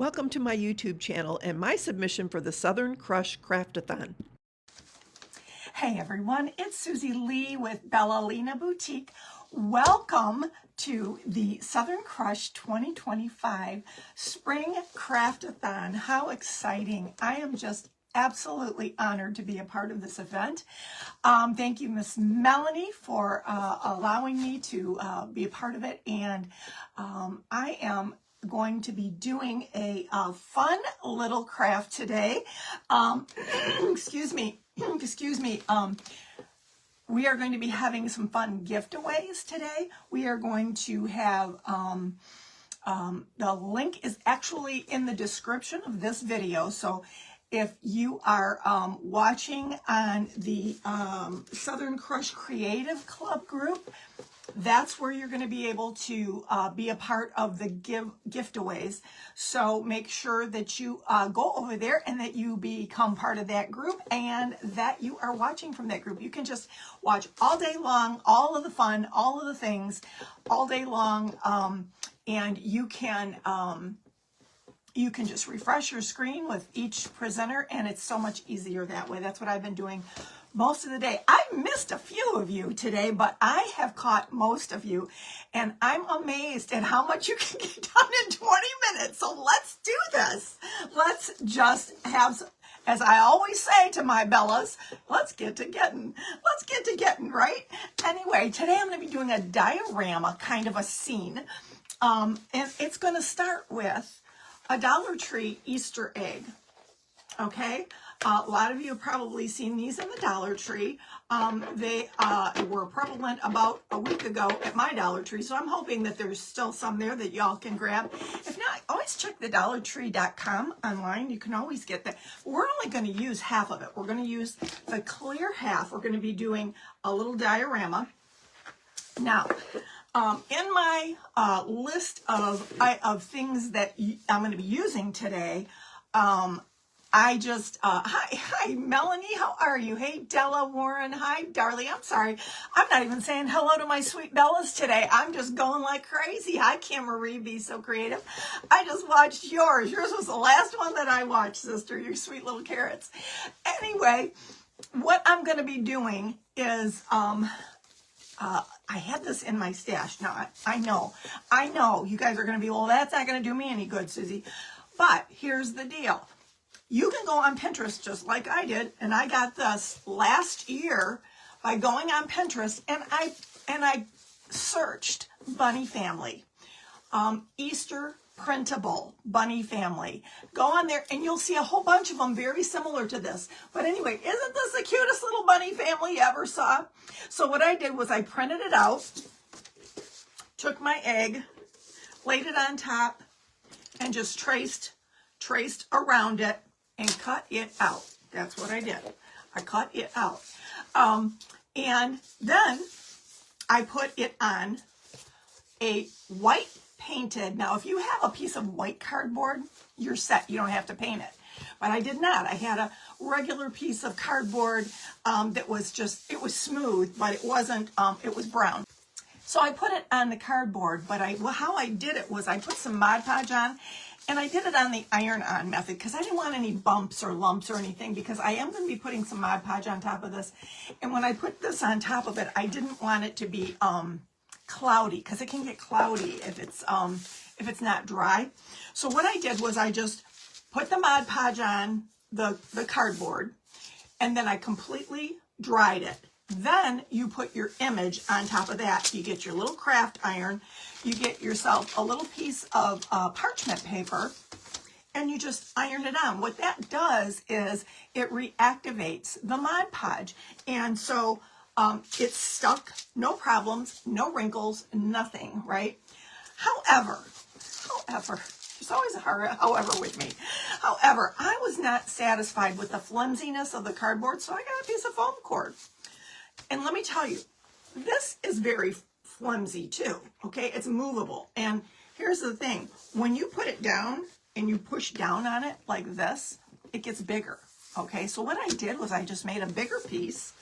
Welcome to my YouTube channel and my submission for the Southern Crush Craftathon. Hey everyone, it's Susie Lee with Bella Lina Boutique. Welcome to the Southern Crush 2025 Spring Craftathon. How exciting. I am just absolutely honored to be a part of this event. Thank you, Miss Melanie, for allowing me to be a part of it. And I am going to be doing a fun little craft today. Excuse me. We are going to be having some fun giveaways today. We are going to have, the link is actually in the description of this video. So if you are watching on the Southern Crush Creative Club group, that's where you're going to be able to be a part of the giveaways. So make sure that you go over there and that you become part of that group and that you are watching from that group. You can just watch all day long, all of the fun, all of the things all day long, and you can just refresh your screen with each presenter, and it's so much easier that way. That's what I've been doing most of the day. I missed a few of you today, but I have caught most of you, and I'm amazed at how much you can get done in 20 minutes. So let's do this. Let's just have, as I always say to my Bellas, let's get to getting. Let's get to getting, right? Anyway, today I'm going to be doing a diorama, kind of a scene, and it's going to start with a Dollar Tree Easter egg. Okay, a lot of you have probably seen these in the Dollar Tree. They were prevalent about a week ago at my Dollar Tree, so I'm hoping that there's still some there that y'all can grab. If not, always check the dollartree.com online. You can always get that. We're only going to use half of it. We're going to use the clear half. We're going to be doing a little diorama. Now, in my list of things that I'm going to be using today, hi Melanie, how are you? Hey Della, Warren, hi Darlie. I'm sorry, I'm not even saying hello to my sweet Bellas today. I'm just going like crazy. Hi Kim Marie, be so creative. I just watched yours. Yours was the last one that I watched, sister. You sweet little carrots. Anyway, what I'm going to be doing is I had this in my stash. Now, I know you guys are going to be, well, that's not going to do me any good, Susie. But here's the deal. You can go on Pinterest just like I did, and I got this last year by going on Pinterest, and I searched bunny family, Easter printable bunny family. Go on there and you'll see a whole bunch of them very similar to this. But anyway, isn't this the cutest little bunny family you ever saw? So what I did was I printed it out, took my egg, laid it on top, and just traced around it and cut it out. That's what I did. I cut it out. And then I put it on a white painted. Now, if you have a piece of white cardboard, you're set. You don't have to paint it. But I did not. I had a regular piece of cardboard that was just, it was smooth, but it wasn't, it was brown. So I put it on the cardboard, but how I did it was I put some Mod Podge on, and I did it on the iron-on method because I didn't want any bumps or lumps or anything, because I am going to be putting some Mod Podge on top of this. And when I put this on top of it, I didn't want it to be cloudy, because it can get cloudy if it's not dry. So what I did was I just put the Mod Podge on the cardboard, and then I completely dried it. Then you put your image on top of that. You get your little craft iron, you get yourself a little piece of parchment paper, and you just iron it on. What that does is it reactivates the Mod Podge, and so it's stuck, no problems, no wrinkles, nothing, right? However, there's always a however with me. However, I was not satisfied with the flimsiness of the cardboard, so I got a piece of foam cord. And let me tell you, this is very flimsy too, okay? It's movable. And here's the thing. When you put it down and you push down on it like this, it gets bigger, okay? So what I did was I just made a bigger piece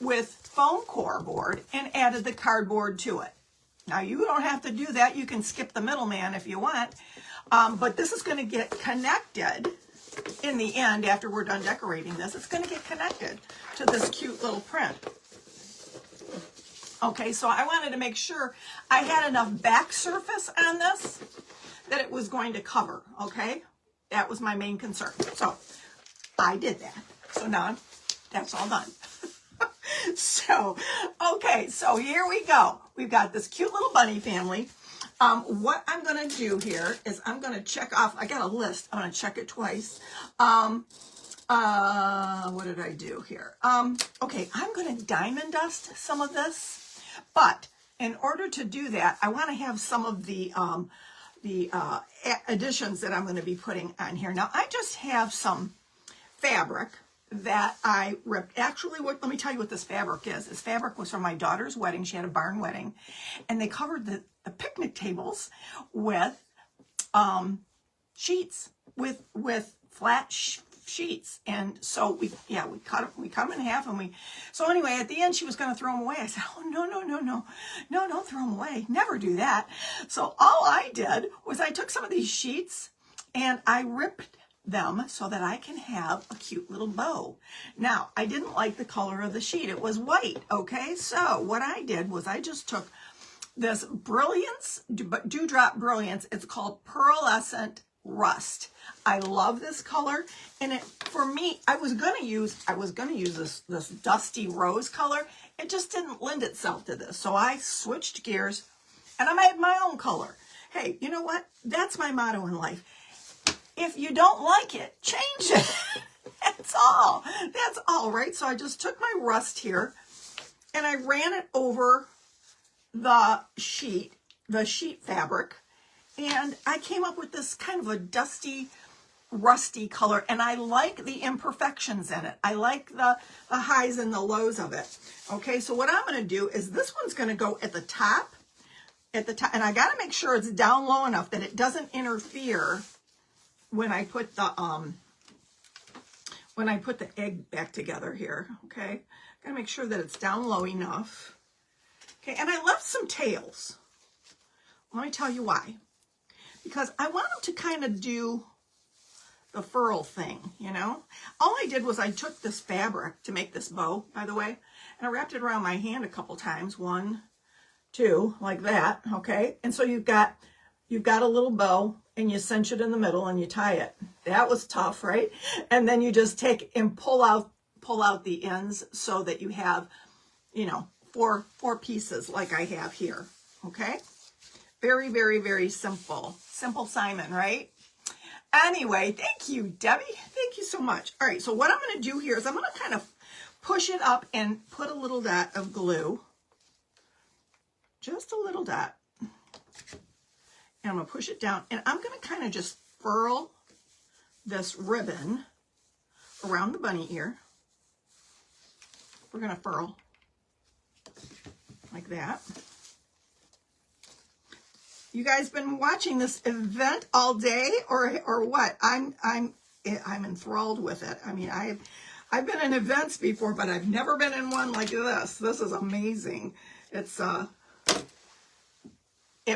with foam core board and added the cardboard to it. Now you don't have to do that. You can skip the middleman if you want. But this is going to get connected in the end after we're done decorating this. It's going to get connected to this cute little print. Okay, so I wanted to make sure I had enough back surface on this that it was going to cover, okay? That was my main concern. So I did that. So now that's all done. So, okay, so here we go. We've got this cute little bunny family. What I'm going to do here is I'm going to check off. I got a list. I'm going to check it twice. What did I do here? Okay, I'm going to diamond dust some of this, but in order to do that, I want to have some of the additions that I'm going to be putting on here. Now, I just have some fabric that I ripped. Actually, let me tell you what this fabric is. This fabric was from my daughter's wedding. She had a barn wedding, and they covered the picnic tables with sheets, with flat sheets. And so we cut them in half, and so anyway, at the end she was going to throw them away. I said, oh, no, don't throw them away. Never do that. So all I did was I took some of these sheets and I ripped them so that I can have a cute little bow. Now, I didn't like the color of the sheet. It was white, okay? So what I did was I just took this Brilliance, Dewdrop Brilliance. It's called Pearlescent Rust. I love this color, and for me, I was gonna use this dusty rose color. It just didn't lend itself to this, so I switched gears, and I made my own color. Hey, you know what? That's my motto in life. If you don't like it, change it. That's all. That's all, right? So I just took my rust here and I ran it over the sheet fabric, and I came up with this kind of a dusty, rusty color, and I like the imperfections in it. I like the highs and the lows of it. Okay, so what I'm going to do is this one's going to go at the top, and I got to make sure it's down low enough that it doesn't interfere when I put the egg back together here. Okay, gotta make sure that it's down low enough. Okay, and I left some tails. Let me tell you why. Because I want them to kind of do the furl thing, you know. All I did was I took this fabric to make this bow, by the way, and I wrapped it around my hand a couple times. 1, 2, like that. Okay, and so you've got a little bow, and you cinch it in the middle and you tie it. That was tough, right? And then you just take and pull out the ends so that you have, you know, four pieces like I have here. Okay? Very, very, very simple. Simple Simon, right? Anyway, thank you, Debbie. Thank you so much. All right, so what I'm going to do here is I'm going to kind of push it up and put a little dot of glue. Just a little dot. And I'm going to push it down, and I'm going to kind of just furl this ribbon around the bunny ear. We're going to furl like that. You guys been watching this event all day, or what? I'm enthralled with it. I mean, I've been in events before, but I've never been in one like this. This is amazing. It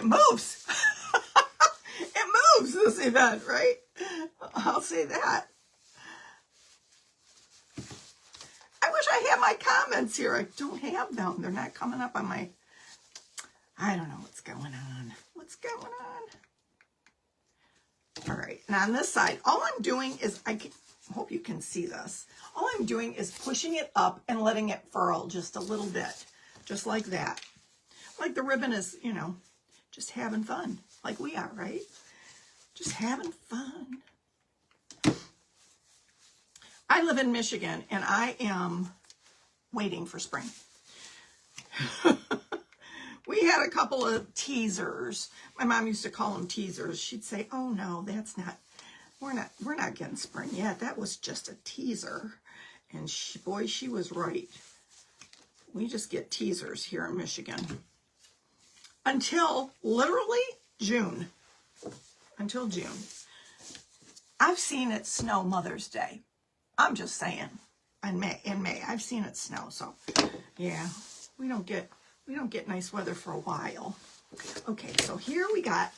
moves. It moves, this event, right? I'll say that. I wish I had my comments here. I don't have them. They're not coming up on my... I don't know what's going on. What's going on? All right, and on this side, all I'm doing is, I hope you can see this. All I'm doing is pushing it up and letting it furl just a little bit. Just like that. Like the ribbon is, you know, just having fun. Like we are, right? Just having fun. I live in Michigan, and I am waiting for spring. We had a couple of teasers. My mom used to call them teasers. She'd say, oh no, that's not, we're not getting spring yet. That was just a teaser. And boy, she was right. We just get teasers here in Michigan. Until literally June. Until June. I've seen it snow Mother's Day. I'm just saying. In May. I've seen it snow. So yeah, we don't get nice weather for a while. Okay, so here we got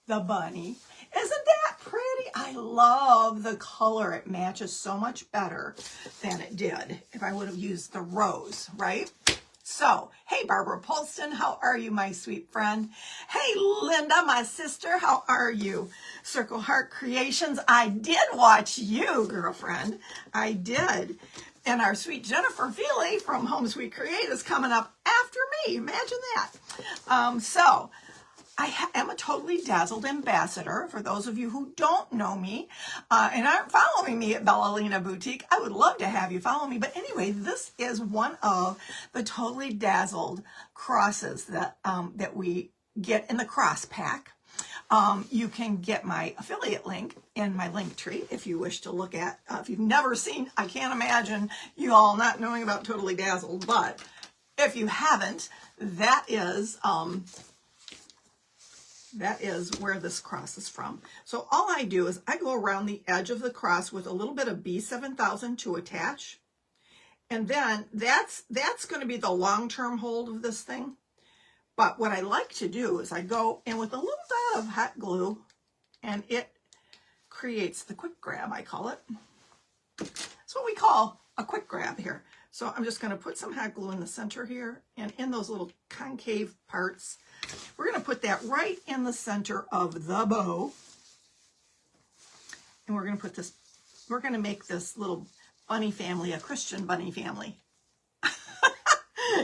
the bunny. Isn't that pretty? I love the color. It matches so much better than it did if I would have used the rose, right? So, hey, Barbara Polston, how are you, my sweet friend? Hey, Linda, my sister, how are you? Circle Heart Creations, I did watch you, girlfriend. I did. And our sweet Jennifer Feely from Home Sweet Create is coming up after me. Imagine that. So, I am a Totally Dazzled ambassador. For those of you who don't know me and aren't following me at Bella Lina Boutique, I would love to have you follow me. But anyway, this is one of the Totally Dazzled crosses that that we get in the cross pack. You can get my affiliate link in my link tree if you wish to look at. If you've never seen, I can't imagine you all not knowing about Totally Dazzled. But if you haven't, that is where this cross is from. So all I do is I go around the edge of the cross with a little bit of B7000 to attach. And then that's going to be the long-term hold of this thing. But what I like to do is I go in with a little dot of hot glue, and it creates the quick grab, I call it. That's what we call a quick grab here. So I'm just going to put some hot glue in the center here, and in those little concave parts, we're going to put that right in the center of the bow. And we're going to put this, we're going to make this little bunny family a Christian bunny family.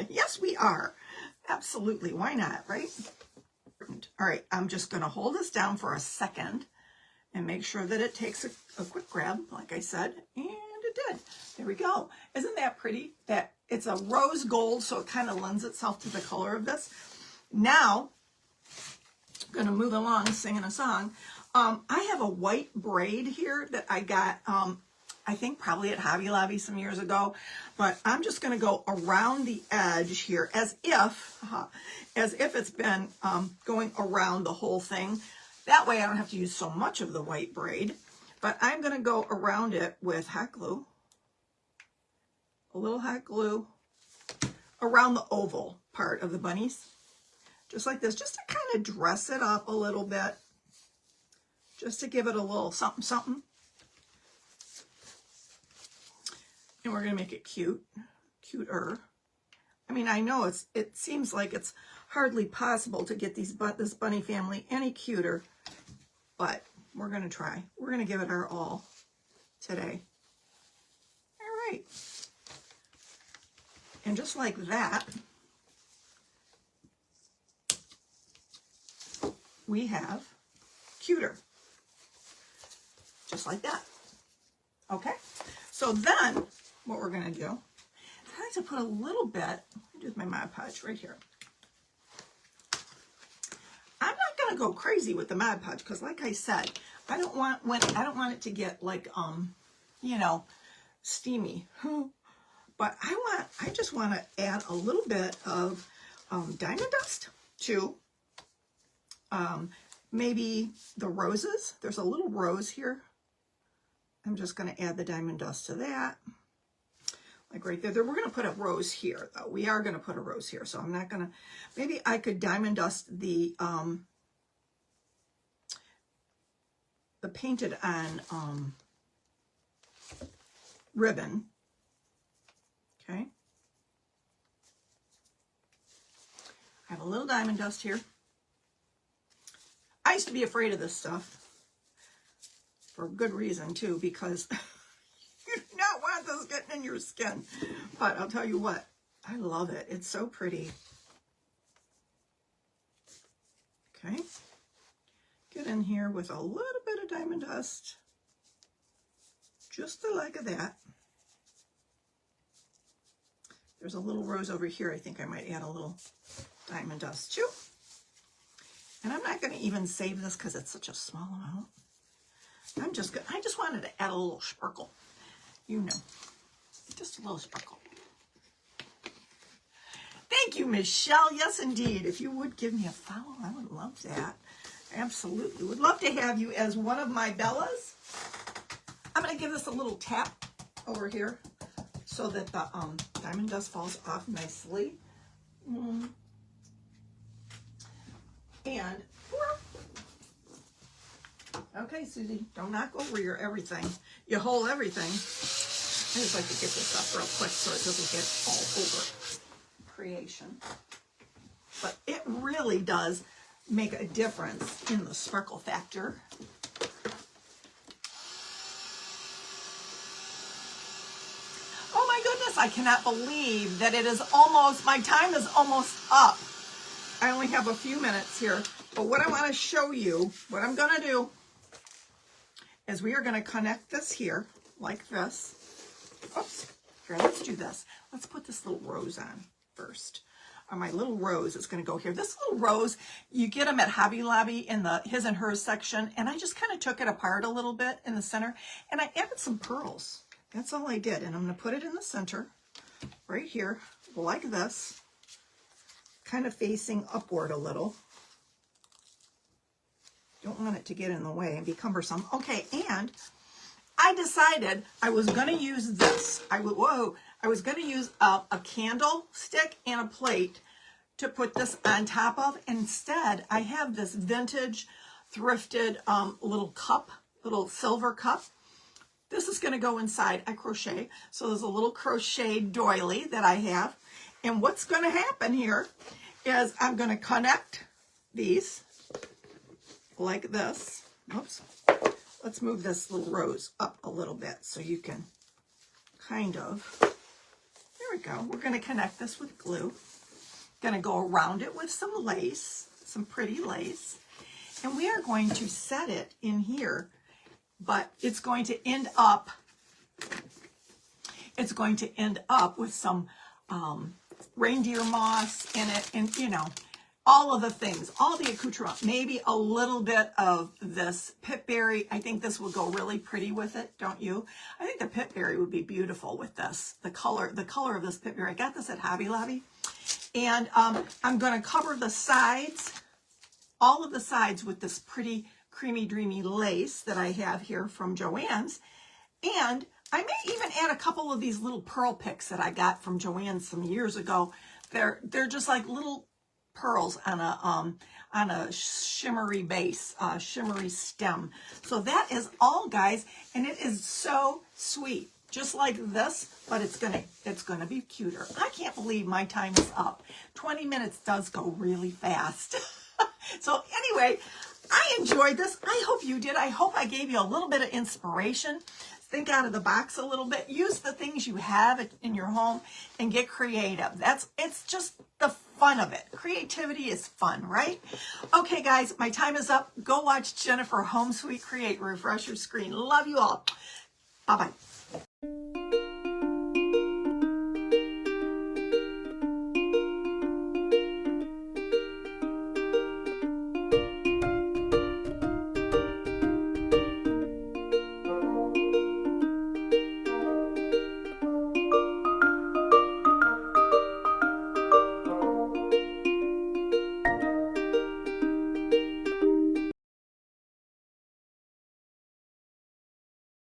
Yes, we are. Absolutely. Why not, right? All right, I'm just going to hold this down for a second and make sure that it takes a quick grab, like I said, and it did. There we go. Isn't that pretty? That it's a rose gold, so it kind of lends itself to the color of this. Now, I'm going to move along singing a song. I have a white braid here that I got, I think probably at Hobby Lobby some years ago, but I'm just going to go around the edge here as if it's been going around the whole thing. That way I don't have to use so much of the white braid, but I'm going to go around it with hot glue, a little hot glue around the oval part of the bunnies. Just like this, just to kind of dress it up a little bit, just to give it a little something, something. And we're going to make it cuter. I mean, I know it seems like it's hardly possible to get this bunny family any cuter, but we're going to try. We're going to give it our all today. All right. And just like that, we have cuter, just like that. Okay, so then what we're going to do is I like to put a little bit, with my Mod Podge right here. I'm not going to go crazy with the Mod Podge because, like I said, I don't want it to get like you know, steamy. But I just want to add a little bit of diamond dust to maybe the roses. There's a little rose here. I'm just going to add the diamond dust to that. Like right there. We're going to put a rose here, though. We are going to put a rose here. So I'm not going to, maybe I could diamond dust the painted on ribbon. Okay. I have a little diamond dust here. I used to be afraid of this stuff for good reason too, because you do not want this getting in your skin. But I'll tell you what, I love it. It's so pretty. Okay. Get in here with a little bit of diamond dust. Just the like of that. There's a little rose over here. I think I might add a little diamond dust too. And I'm not going to even save this because it's such a small amount. I just wanted to add a little sparkle. You know, just a little sparkle. Thank you, Michelle. Yes, indeed. If you would give me a follow, I would love that. Absolutely. Would love to have you as one of my Bellas. I'm going to give this a little tap over here so that the diamond dust falls off nicely. And, okay, Susie, don't knock over your everything. You hold everything. I just like to get this up real quick so it doesn't get all over creation. But it really does make a difference in the sparkle factor. Oh my goodness, I cannot believe that it is almost, my time is almost up. I only have a few minutes here, but what I want to show you, what I'm going to do is we are going to connect this here like this. Oops, here, let's do this. Let's put this little rose on first. My little rose is going to go here. This little rose, you get them at Hobby Lobby in the his and hers section, and I just kind of took it apart a little bit in the center, and I added some pearls. That's all I did, and I'm going to put it in the center, right here, like this, kind of facing upward a little. Don't want it to get in the way and be cumbersome. Okay, and I decided I was going to use this. I was going to use a candlestick and a plate to put this on top of. Instead, I have this vintage thrifted little cup, little silver cup. This is going to go inside. I crochet. So there's a little crochet doily that I have. And what's going to happen here is I'm going to connect these like this. Oops. Let's move this little rose up a little bit so you can kind of, there we go. We're going to connect this with glue. Going to go around it with some lace, some pretty lace. And we are going to set it in here, but it's going to end up with some reindeer moss in it, and you know, all of the things, all the accoutrement, maybe a little bit of this pitberry. I think this would go really pretty with it, don't you? I think the pitberry would be beautiful with this. The color of this pitberry. I got this at Hobby Lobby. And I'm going to cover the sides, all of the sides with this pretty creamy, dreamy lace that I have here from Joann's. And I may even add a couple of these little pearl picks that I got from Joann's some years ago. They're just like little pearls on a shimmery base, shimmery stem. So that is all, guys, and it is so sweet, just like this, but it's gonna be cuter. I can't believe my time is up. 20 minutes does go really fast. So anyway, I enjoyed this. I hope you did. I hope I gave you a little bit of inspiration. Think out of the box a little bit. Use the things you have in your home and get creative. It's just the fun of it. Creativity is fun, right? Okay, guys, my time is up. Go watch Jennifer Home Sweet Create. Refresh your screen. Love you all. Bye-bye.